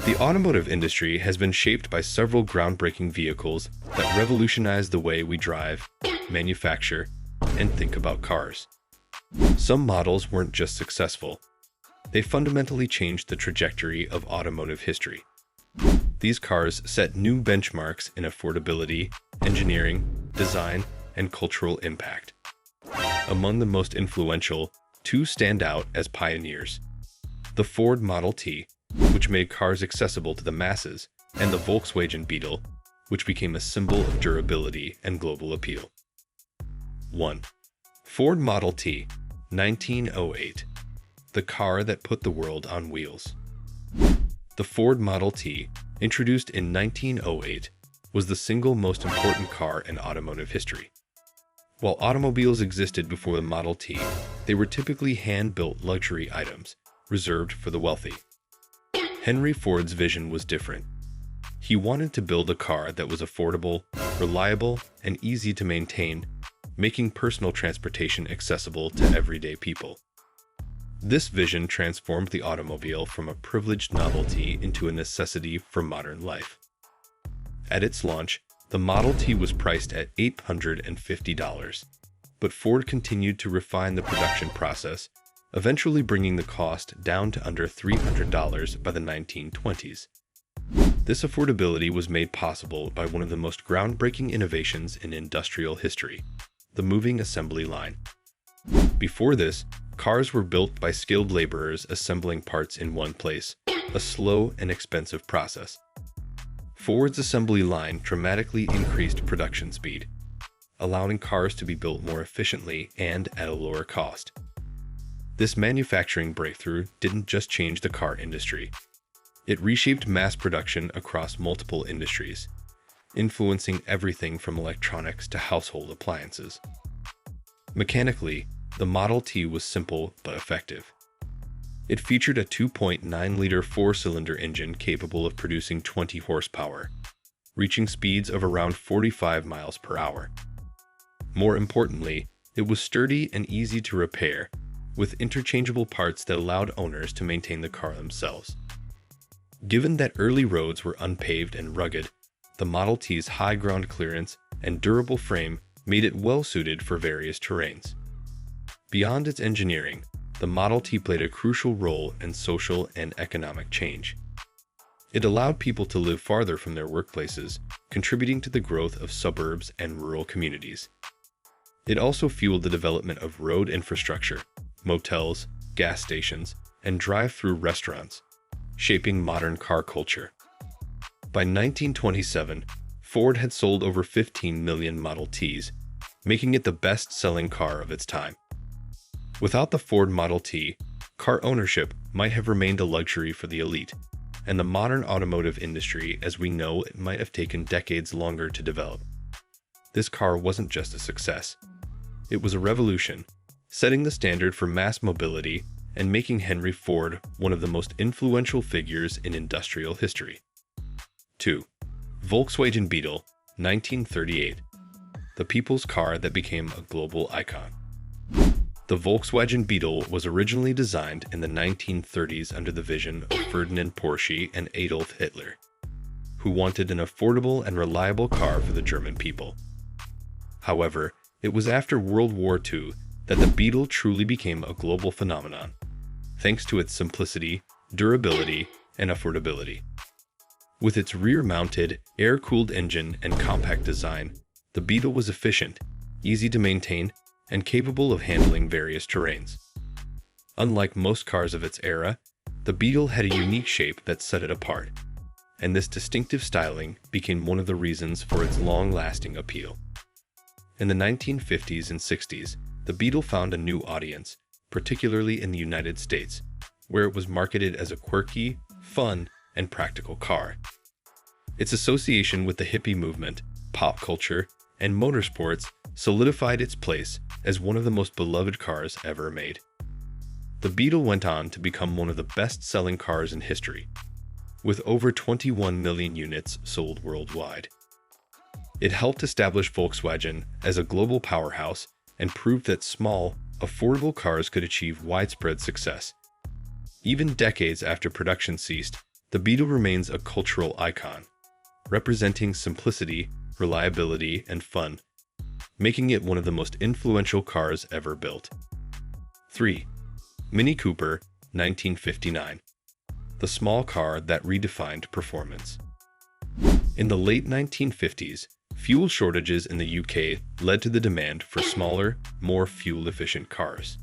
The automotive industry has been shaped by several groundbreaking vehicles that revolutionized the way we drive, manufacture, and think about cars. Some models weren't just successful. They fundamentally changed the trajectory of automotive history. These cars set new benchmarks in affordability, engineering, design, and cultural impact. Among the most influential, two stand out as pioneers: the Ford Model T, which made cars accessible to the masses, and the Volkswagen Beetle, which became a symbol of durability and global appeal. 1. Ford Model T, 1908. The car that put the world on wheels. The Ford Model T, introduced in 1908, was the single most important car in automotive history. While automobiles existed before the Model T, they were typically hand-built luxury items reserved for the wealthy. Henry Ford's vision was different. He wanted to build a car that was affordable, reliable, and easy to maintain, making personal transportation accessible to everyday people. This vision transformed the automobile from a privileged novelty into a necessity for modern life. At its launch, the Model T was priced at $850, but Ford continued to refine the production process, eventually bringing the cost down to under $300 by the 1920s. This affordability was made possible by one of the most groundbreaking innovations in industrial history: the moving assembly line. Before this, cars were built by skilled laborers assembling parts in one place, a slow and expensive process. Ford's assembly line dramatically increased production speed, allowing cars to be built more efficiently and at a lower cost. This manufacturing breakthrough didn't just change the car industry. It reshaped mass production across multiple industries, influencing everything from electronics to household appliances. Mechanically, the Model T was simple but effective. It featured a 2.9-liter four-cylinder engine capable of producing 20 horsepower, reaching speeds of around 45 miles per hour. More importantly, it was sturdy and easy to repair, with interchangeable parts that allowed owners to maintain the car themselves. Given that early roads were unpaved and rugged, the Model T's high ground clearance and durable frame made it well-suited for various terrains. Beyond its engineering, the Model T played a crucial role in social and economic change. It allowed people to live farther from their workplaces, contributing to the growth of suburbs and rural communities. It also fueled the development of road infrastructure, motels, gas stations, and drive-through restaurants, shaping modern car culture. By 1927, Ford had sold over 15 million Model Ts, making it the best-selling car of its time. Without the Ford Model T, car ownership might have remained a luxury for the elite, and the modern automotive industry as we know it might have taken decades longer to develop. This car wasn't just a success. It was a revolution, setting the standard for mass mobility and making Henry Ford one of the most influential figures in industrial history. 2. Volkswagen Beetle, 1938. The people's car that became a global icon. The Volkswagen Beetle was originally designed in the 1930s under the vision of Ferdinand Porsche and Adolf Hitler, who wanted an affordable and reliable car for the German people. However, it was after World War II that the Beetle truly became a global phenomenon, thanks to its simplicity, durability, and affordability. With its rear-mounted, air-cooled engine and compact design, the Beetle was efficient, easy to maintain, and capable of handling various terrains. Unlike most cars of its era, the Beetle had a unique shape that set it apart, and this distinctive styling became one of the reasons for its long-lasting appeal. In the 1950s and 60s, the Beetle found a new audience, particularly in the United States, where it was marketed as a quirky, fun, and practical car. Its association with the hippie movement, pop culture, and motorsports solidified its place as one of the most beloved cars ever made. The Beetle went on to become one of the best-selling cars in history, with over 21 million units sold worldwide. It helped establish Volkswagen as a global powerhouse and proved that small, affordable cars could achieve widespread success. Even decades after production ceased, The Beetle remains a cultural icon, representing simplicity, reliability, and fun, making it one of the most influential cars ever built. 3. Mini Cooper, 1959. The small car that redefined performance. In the late 1950s, fuel shortages in the UK led to the demand for smaller, more fuel-efficient cars.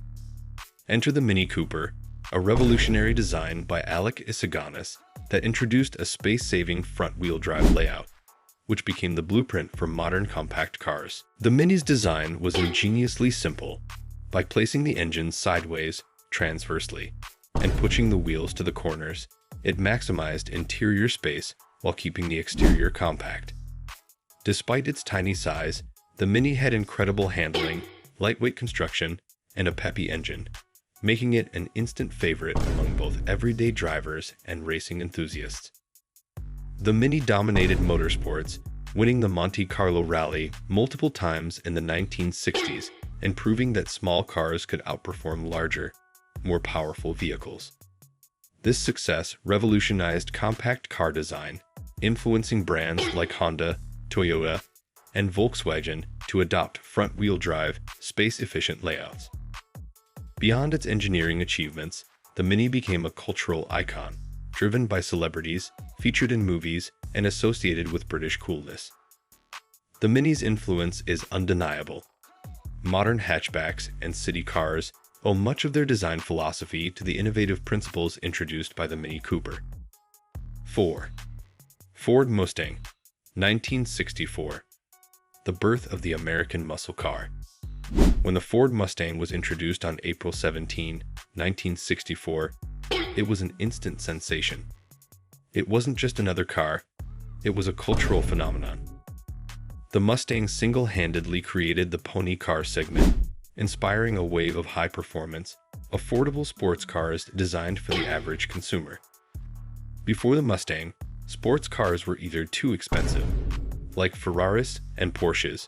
Enter the Mini Cooper, a revolutionary design by Alec Isaganis that introduced a space-saving front-wheel drive layout, which became the blueprint for modern compact cars. The Mini's design was ingeniously simple. By placing the engine sideways, transversely, and pushing the wheels to the corners, it maximized interior space while keeping the exterior compact. Despite its tiny size, the Mini had incredible handling, lightweight construction, and a peppy engine, making it an instant favorite among both everyday drivers and racing enthusiasts. The Mini dominated motorsports, winning the Monte Carlo Rally multiple times in the 1960s and proving that small cars could outperform larger, more powerful vehicles. This success revolutionized compact car design, influencing brands like Honda, Toyota, and Volkswagen to adopt front-wheel drive, space-efficient layouts. Beyond its engineering achievements, the Mini became a cultural icon, driven by celebrities, featured in movies, and associated with British coolness. The Mini's influence is undeniable. Modern hatchbacks and city cars owe much of their design philosophy to the innovative principles introduced by the Mini Cooper. 4. Ford Mustang, 1964. The birth of the American muscle car. When the Ford Mustang was introduced on April 17, 1964, it was an instant sensation. It wasn't just another car, it was a cultural phenomenon. The Mustang single-handedly created the pony car segment, inspiring a wave of high-performance, affordable sports cars designed for the average consumer. Before the Mustang, sports cars were either too expensive, like Ferraris and Porsches,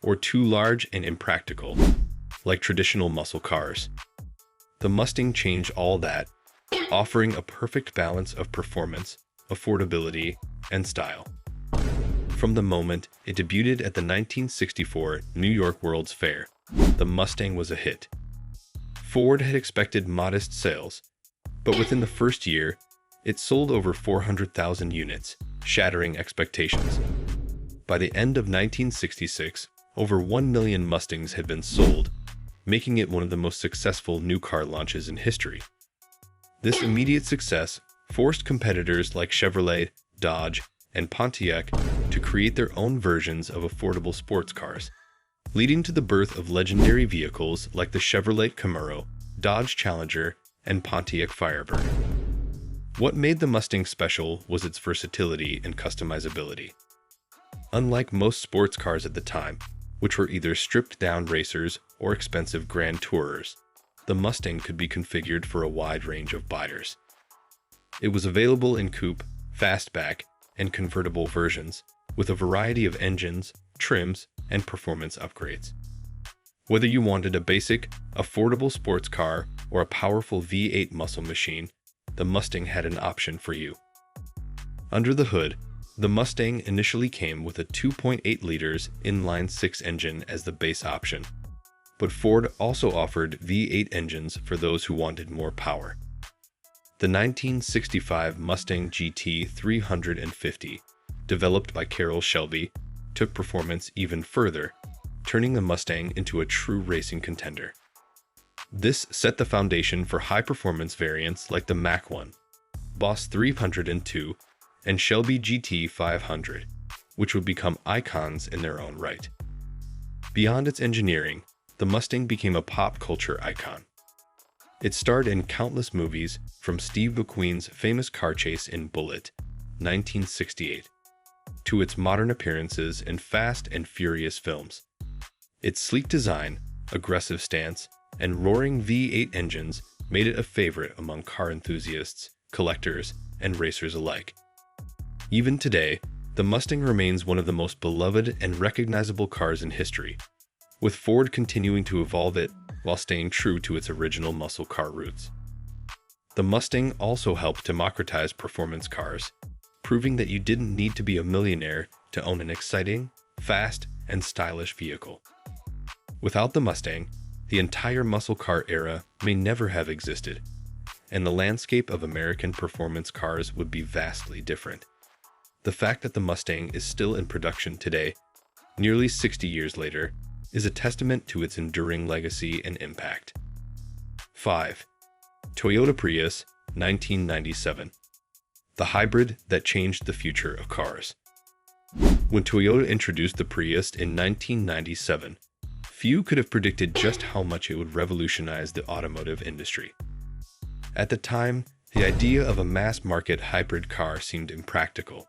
or too large and impractical, like traditional muscle cars. The Mustang changed all that, offering a perfect balance of performance, affordability, and style. From the moment it debuted at the 1964 New York World's Fair, the Mustang was a hit. Ford had expected modest sales, but within the first year, it sold over 400,000 units, shattering expectations. By the end of 1966, over 1 million Mustangs had been sold, making it one of the most successful new car launches in history. This immediate success forced competitors like Chevrolet, Dodge, and Pontiac to create their own versions of affordable sports cars, leading to the birth of legendary vehicles like the Chevrolet Camaro, Dodge Challenger, and Pontiac Firebird. What made the Mustang special was its versatility and customizability. Unlike most sports cars at the time, which were either stripped-down racers or expensive grand tourers, the Mustang could be configured for a wide range of buyers. It was available in coupe, fastback, and convertible versions, with a variety of engines, trims, and performance upgrades. Whether you wanted a basic, affordable sports car or a powerful V8 muscle machine, the Mustang had an option for you. Under the hood, the Mustang initially came with a 2.8 liters inline-six engine as the base option, but Ford also offered V8 engines for those who wanted more power. The 1965 Mustang GT 350, developed by Carroll Shelby, took performance even further, turning the Mustang into a true racing contender. This set the foundation for high-performance variants like the Mach 1, Boss 302, and Shelby GT 500, which would become icons in their own right. Beyond its engineering, the Mustang became a pop culture icon. It starred in countless movies, from Steve McQueen's famous car chase in Bullitt, 1968, to its modern appearances in Fast and Furious films. Its sleek design, aggressive stance, and roaring V8 engines made it a favorite among car enthusiasts, collectors, and racers alike. Even today, the Mustang remains one of the most beloved and recognizable cars in history, with Ford continuing to evolve it while staying true to its original muscle car roots. The Mustang also helped democratize performance cars, proving that you didn't need to be a millionaire to own an exciting, fast, and stylish vehicle. Without the Mustang, the entire muscle car era may never have existed, and the landscape of American performance cars would be vastly different. The fact that the Mustang is still in production today, nearly 60 years later, is a testament to its enduring legacy and impact. 5. Toyota Prius, 1997. The hybrid that changed the future of cars. When Toyota introduced the Prius in 1997, few could have predicted just how much it would revolutionize the automotive industry. At the time, the idea of a mass-market hybrid car seemed impractical.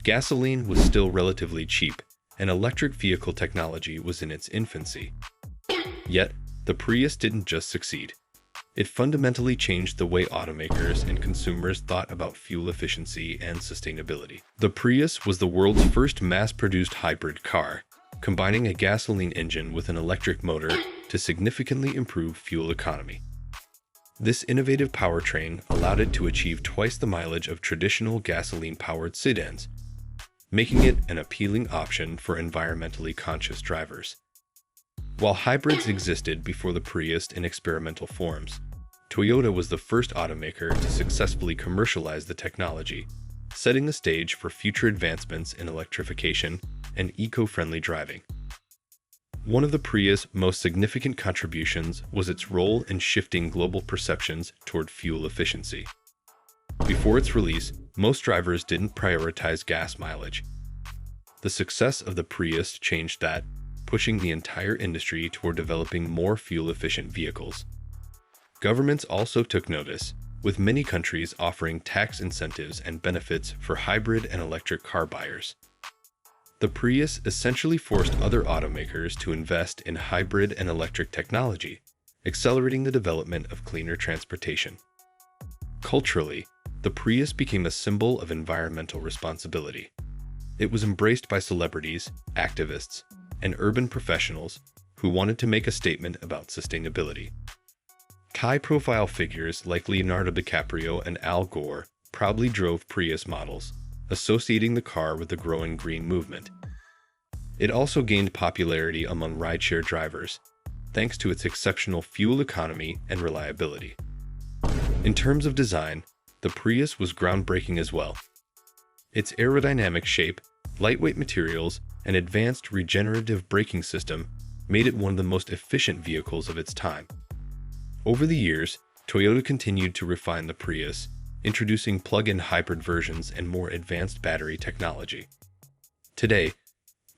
Gasoline was still relatively cheap, and electric vehicle technology was in its infancy. Yet, the Prius didn't just succeed. It fundamentally changed the way automakers and consumers thought about fuel efficiency and sustainability. The Prius was the world's first mass-produced hybrid car, combining a gasoline engine with an electric motor to significantly improve fuel economy. This innovative powertrain allowed it to achieve twice the mileage of traditional gasoline-powered sedans, making it an appealing option for environmentally conscious drivers. While hybrids existed before the Prius in experimental forms, Toyota was the first automaker to successfully commercialize the technology, setting the stage for future advancements in electrification and eco-friendly driving. One of the Prius' most significant contributions was its role in shifting global perceptions toward fuel efficiency. Before its release, most drivers didn't prioritize gas mileage. The success of the Prius changed that, pushing the entire industry toward developing more fuel-efficient vehicles. Governments also took notice, with many countries offering tax incentives and benefits for hybrid and electric car buyers. The Prius essentially forced other automakers to invest in hybrid and electric technology, accelerating the development of cleaner transportation. Culturally, the Prius became a symbol of environmental responsibility. It was embraced by celebrities, activists, and urban professionals who wanted to make a statement about sustainability. High-profile figures like Leonardo DiCaprio and Al Gore proudly drove Prius models, associating the car with the growing green movement. It also gained popularity among rideshare drivers, thanks to its exceptional fuel economy and reliability. In terms of design, the Prius was groundbreaking as well. Its aerodynamic shape, lightweight materials, and advanced regenerative braking system made it one of the most efficient vehicles of its time. Over the years, Toyota continued to refine the Prius, introducing plug-in hybrid versions and more advanced battery technology. Today,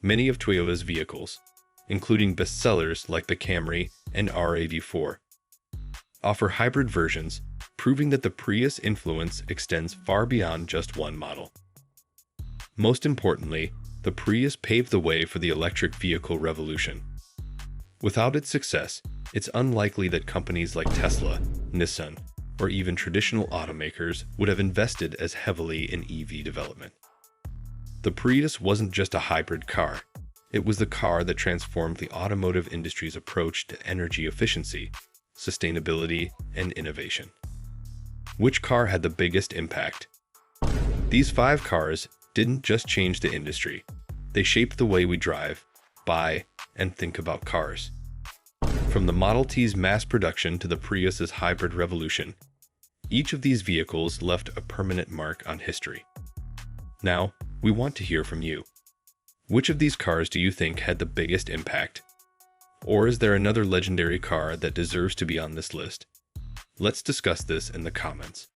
many of Toyota's vehicles, including bestsellers like the Camry and RAV4, offer hybrid versions, proving that the Prius influence extends far beyond just one model. Most importantly, the Prius paved the way for the electric vehicle revolution. Without its success, it's unlikely that companies like Tesla, Nissan, or even traditional automakers would have invested as heavily in EV development. The Prius wasn't just a hybrid car. It was the car that transformed the automotive industry's approach to energy efficiency, sustainability, and innovation. Which car had the biggest impact? These 5 cars didn't just change the industry. They shaped the way we drive, buy, and think about cars. From the Model T's mass production to the Prius's hybrid revolution, each of these vehicles left a permanent mark on history. Now, we want to hear from you. Which of these cars do you think had the biggest impact? Or is there another legendary car that deserves to be on this list? Let's discuss this in the comments.